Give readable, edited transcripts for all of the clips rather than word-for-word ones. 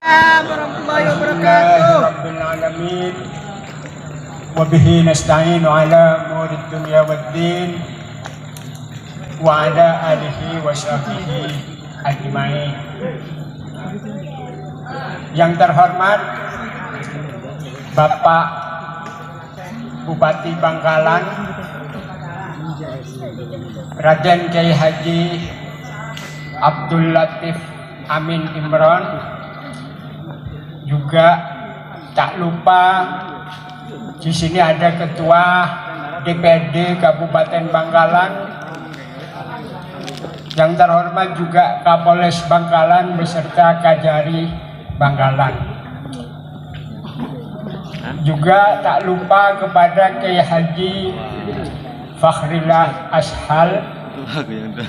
warahmatullahi wabarakatuh. Rabbil alamin. Wa bihi nasta'inu ala umuri dunya waddin. Wa ala alihi wa sahbihi ajmain. Yang terhormat Bapak Bupati Bangkalan Raden Kiai Haji Abdul Latif Amin Imron, juga tak lupa di sini ada Ketua DPRD Kabupaten Bangkalan, yang terhormat juga Kapolres Bangkalan beserta Kajari Bangkalan. Juga tak lupa kepada Kiai Haji Fakhrillah Ashal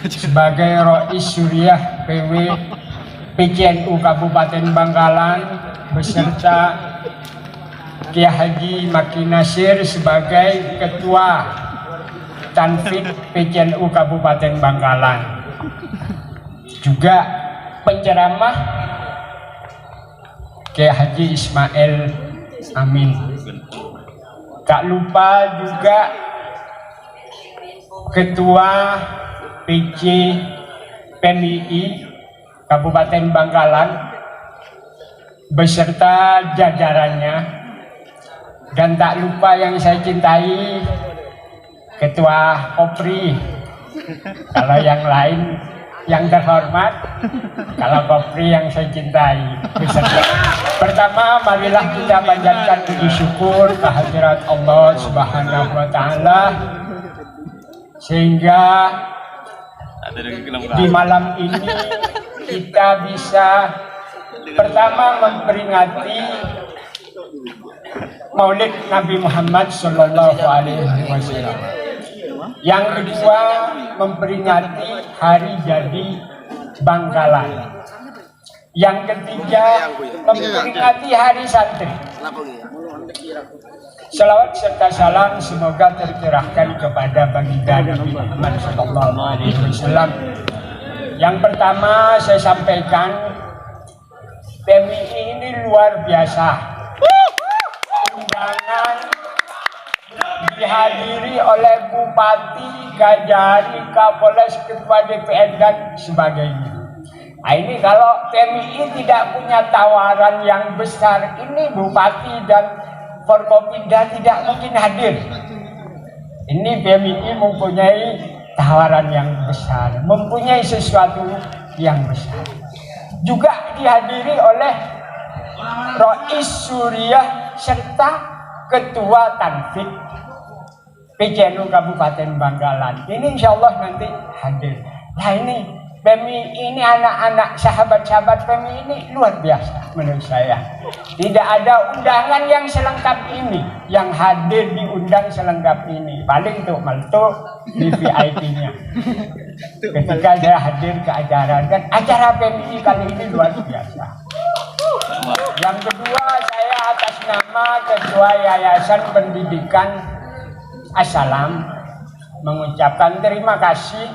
sebagai Rois Suriah PW PCNU Kabupaten Bangkalan beserta Kiai Haji Maki Nasir sebagai Ketua Tanfid PCNU Kabupaten Bangkalan. Juga penceramah Kiai Haji Ismail Amin. Tak lupa juga Ketua PC PMII Kabupaten Bangkalan beserta jajarannya, dan tak lupa yang saya cintai Ketua Kopri. Kalau yang lain yang terhormat, kalau Kopri yang saya cintai beserta. Pertama, marilah kita panjatkan puji syukur kehadirat Allah Subhanahu wa taala sehingga di malam ini kita bisa pertama memperingati Maulid Nabi Muhammad Sallallahu Alaihi Wasallam. Yang kedua, memperingati hari jadi Bangkalan. Yang ketiga, memperingati hari santri. Salawat serta salam semoga tercurahkan kepada baginda Nabi Muhammad Sallallahu Alaihi Wasallam. Yang pertama saya sampaikan, PMII ini luar biasa. Undangan dihadiri oleh Bupati, Kajari, Kapolres, Ketua DPR dan sebagainya. Nah, ini kalau PMII tidak punya tawaran yang besar, ini Bupati dan Forkopimda tidak mungkin hadir. Ini PMII mempunyai tawaran yang besar, mempunyai sesuatu yang besar. Juga dihadiri oleh Rois Suriah serta Ketua Tanfid PCNU Kabupaten Bangkalan. Ini insya Allah nanti hadir. Nah, ini PMII ini anak-anak sahabat-sahabat PMII ini luar biasa menurut saya. Tidak ada undangan yang selengkap ini, yang hadir diundang selengkap ini. Paling tuh meltu di VIP-nya. Ketika saya hadir ke acara, dan acara PMII kali ini luar biasa. Yang kedua, saya atas nama Ketua Yayasan Pendidikan Assalam mengucapkan terima kasih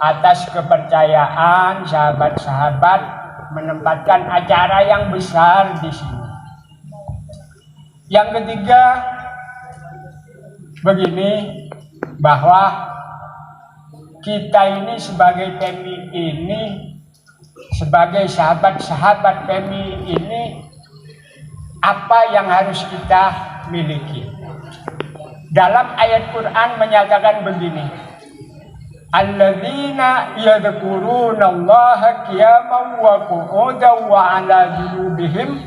atas kepercayaan sahabat-sahabat menempatkan acara yang besar di sini. Yang ketiga, begini, bahwa kita ini sebagai PMII ini, sebagai sahabat-sahabat PMII ini, apa yang harus kita miliki? Dalam ayat Quran menyatakan begini, alladzina yadhkuruna Allaha qiyaman wa qu'udan wa 'ala junubihim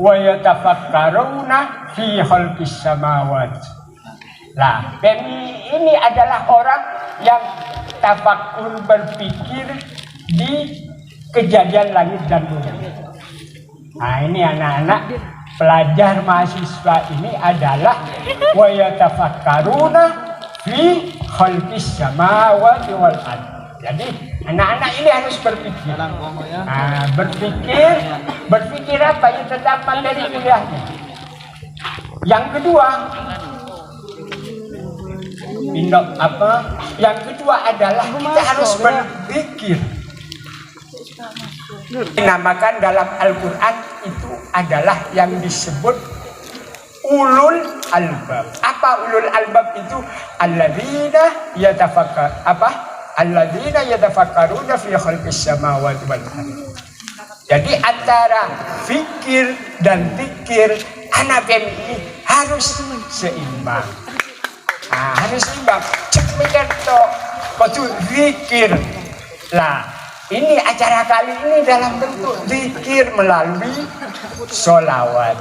wa yatafakkaruna fi khalqis samawati. Nah, PMII ini adalah orang yang tafakkur, berpikir di kejadian langit dan bumi. Nah, ini anak-anak pelajar mahasiswa ini adalah wa yatafakkaruna fi khalqis samawati wal ardh. Jadi anak-anak ini harus berpikir. Nah, berpikir apa yang tentang materi kuliahnya. Yang kedua, yang kedua adalah kita harus berpikir Dinamakan dalam Al-Quran itu adalah yang disebut ulul albab. Apa ulul albab itu? Alladzina yatafakkaruna fi khalqis samawati wal ardi. Jadi antara fikir dan zikir anak ini harus seimbang. Harus seimbang. Cek mikir to, kudu zikir. Lah, ini acara kali ini dalam bentuk zikir melalui sholawat.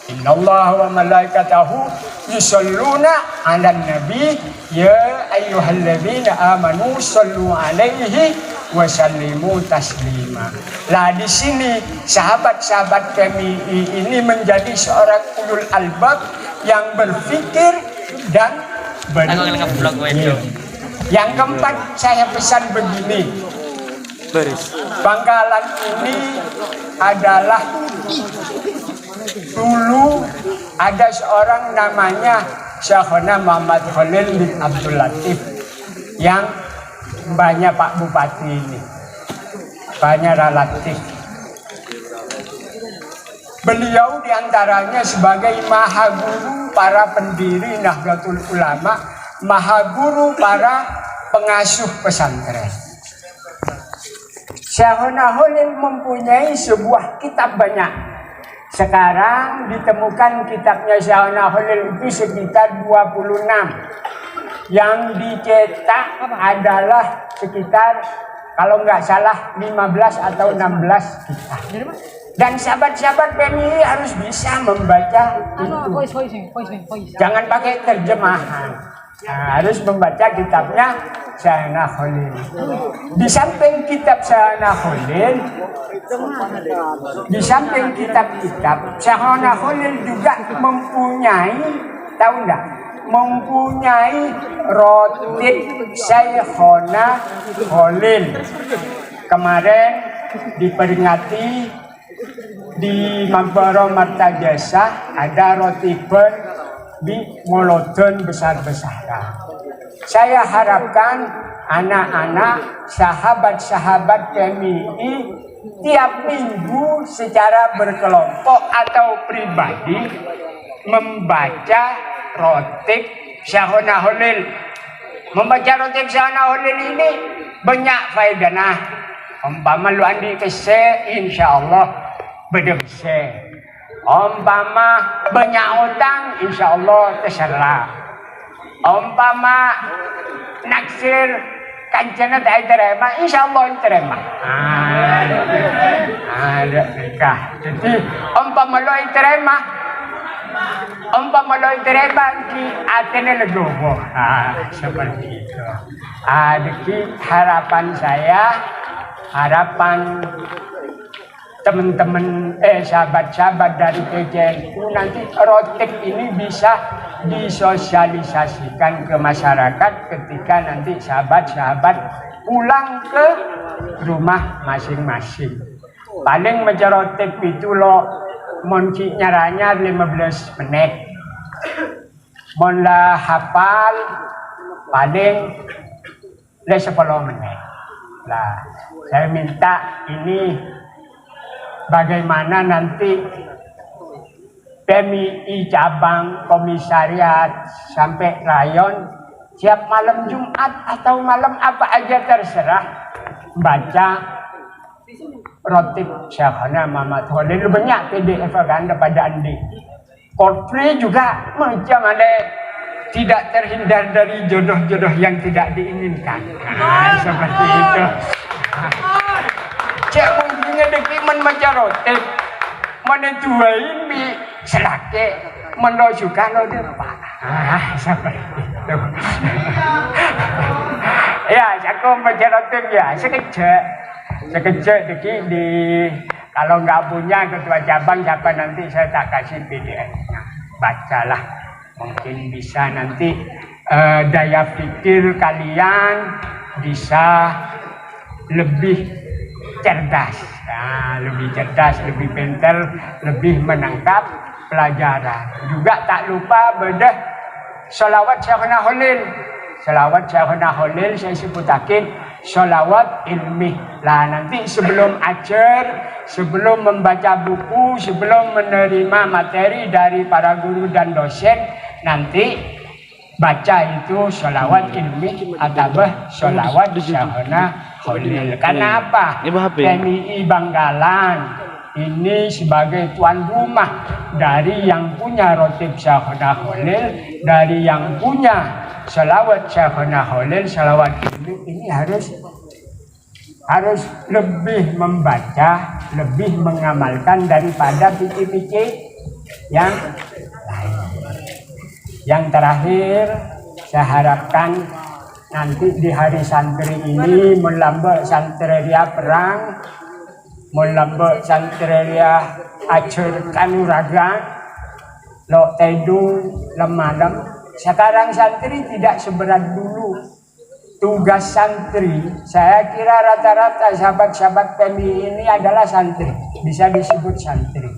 Innallaha wa malaikatahu yusholluna 'alan nabi ya ayyuhalladzina amanu shollu 'alaihi wa sallimu taslima. Lah di sini sahabat-sahabat kami ini menjadi seorang ulul albab yang berpikir dan berzikir. Yang keempat saya pesan begini. Bangkalan ini adalah dulu ada seorang namanya Syekhona Muhammad Khalil bin Abdul Latif yang banyak Pak Bupati ini, banyak relatif. Beliau diantaranya sebagai mahaguru para pendiri Nahdlatul Ulama, mahaguru para pengasuh pesantren. Syekhona Khalil mempunyai sebuah kitab banyak. Sekarang ditemukan kitabnya Syekhona Khalil itu sekitar 26. Yang dicetak adalah sekitar kalau nggak salah 15 atau 16 kitab. Dan sahabat-sahabat PMI harus bisa membaca itu. Jangan pakai terjemahan. Harus membaca kitabnya Syekhona Khalil. Di samping kitab Syekhona Khalil, di samping kitab-kitab, Syekhona Khalil juga mempunyai, tahu enggak? Mempunyai rotib Syekhona Khalil. Kemarin diperingati di Mambaro Martajasa ada rotiban di Molodon besar-besaran. Saya harapkan anak-anak sahabat-sahabat PMI tiap minggu secara berkelompok atau pribadi membaca rotib Syekhona Khalil. Membaca rotib Syekhona Khalil ini banyak faedahnya. Umpama lu andi kese, insyaallah bedebse. Umpama banyak utang, insyaallah terserah. Umpama naksir kancana tak diterima, insyaallah diterima. Ada nikah. Jadi umpama lo diterima ki atene legowo. Seperti itu. Jadi harapan saya, harapan teman-teman sahabat-sahabat dari PJNU nanti rotib ini bisa disosialisasikan ke masyarakat ketika nanti sahabat-sahabat pulang ke rumah masing-masing. Paling maca rotib itu lo monci nyaranya 15 menit. Mon lah hafal paling 10 menit. Lah, saya minta ini bagaimana nanti PMI cabang, komisariat sampai rayon siap malam Jumat atau malam apa aja terserah baca rotib Syekhona Muhammad Khalil. Banyak PDF kan pada Andi. Korpri juga macam ada tidak terhindar dari jodoh-jodoh yang tidak diinginkan. Seperti itu. Cek mungkinnya dekiman macam rotib. Mana tuain bi selake mendojukan lo depan. Seperti itu. Ya, aku baca rotib ya sekejap di kalau nggak punya ketua cabang siapa nanti saya tak kasih PDF-nya. Bacalah, mungkin bisa nanti daya pikir kalian bisa lebih cerdas, lebih pintar, lebih menangkap pelajaran. Juga tak lupa bedah sholawat Syekhona Khalil. Sholawat Syekhona Khalil saya sebutakin sholawat ilmi. Lah nanti sebelum ajar, sebelum membaca buku, sebelum menerima materi dari para guru dan dosen, nanti baca itu sholawat ilmi atau sholawat syahona kholil. Karena apa? PMI Bangkalan ini sebagai tuan rumah dari yang punya rotib syahona kholil, dari yang punya sholawat syahona kholil, sholawat ilmi, ini harus lebih membaca, lebih mengamalkan daripada pikir-pikir yang lain. Yang terakhir, saya harapkan nanti di hari santri ini melambak santeria perang, melambak santeria ajar kanuragan, lo tedu lemalam. Sekarang santri tidak seberat dulu. Tugas santri, saya kira rata-rata sahabat-sahabat PMI ini adalah santri, bisa disebut santri.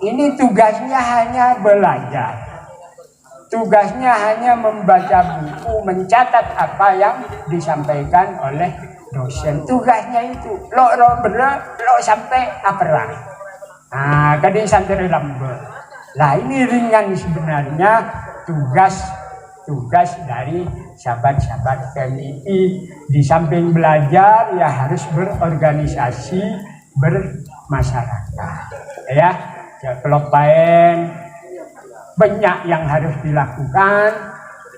Ini tugasnya hanya belajar. Tugasnya hanya membaca buku, mencatat apa yang disampaikan oleh dosen. Tugasnya itu, lo sampai aperang. Nah, kadang santri lambat. Nah, ini ringan sebenarnya tugas dari sahabat-sahabat PMI. Di samping belajar, ya harus berorganisasi, bermasyarakat. Ya, kelopain. Banyak yang harus dilakukan,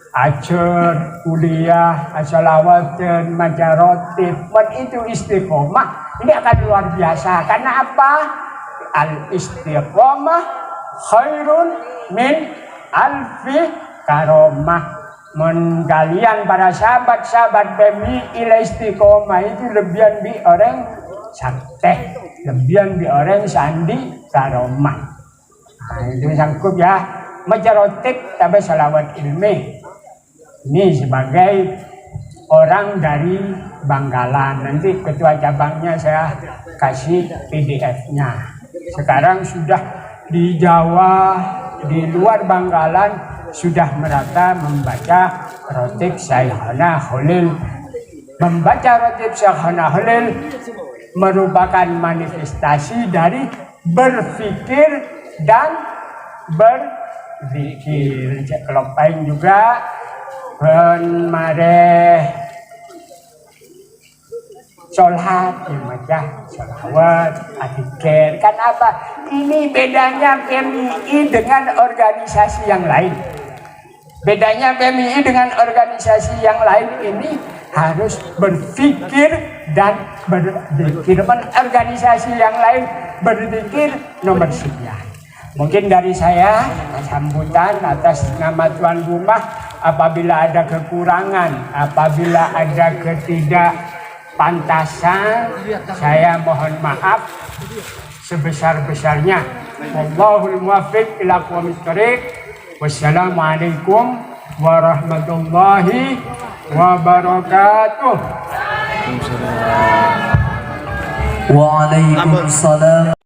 ajar, kuliah, sholawat, maca rotib, itu istiqomah. Ini akan luar biasa. Karena apa? Al istiqomah khairun min alfi karomah. Kalian para sahabat-sahabat PMI ila istiqomah itu lebihan di orang santai, lebihan di orang sandi karomah. Nah, itu sangkup ya. Maca rotib tapi sholawat ilmi. Ini sebagai orang dari Bangkalan. Nanti ketua cabangnya saya kasih PDF-nya. Sekarang sudah di Jawa, di luar Bangkalan sudah merata membaca rotib Syahona Kholil. Membaca rotib Syahona Kholil merupakan manifestasi dari berpikir dan berzikir. Kelopain juga mare sholat, membaca sholawat, adikir. Kan apa? Ini bedanya PMI dengan organisasi yang lain. Bedanya PMI dengan organisasi yang lain ini harus berpikir dan berzikir. Organisasi yang lain berzikir nomor sekian. Mungkin dari saya sambutan atas nama tuan rumah. Apabila ada kekurangan, apabila ada ketidakpantasan, saya mohon maaf sebesar-besarnya. Wallahul muwaffiq ila aqwamit thoriq. Wassalamualaikum warahmatullahi wabarakatuh. Waalaikumsalam.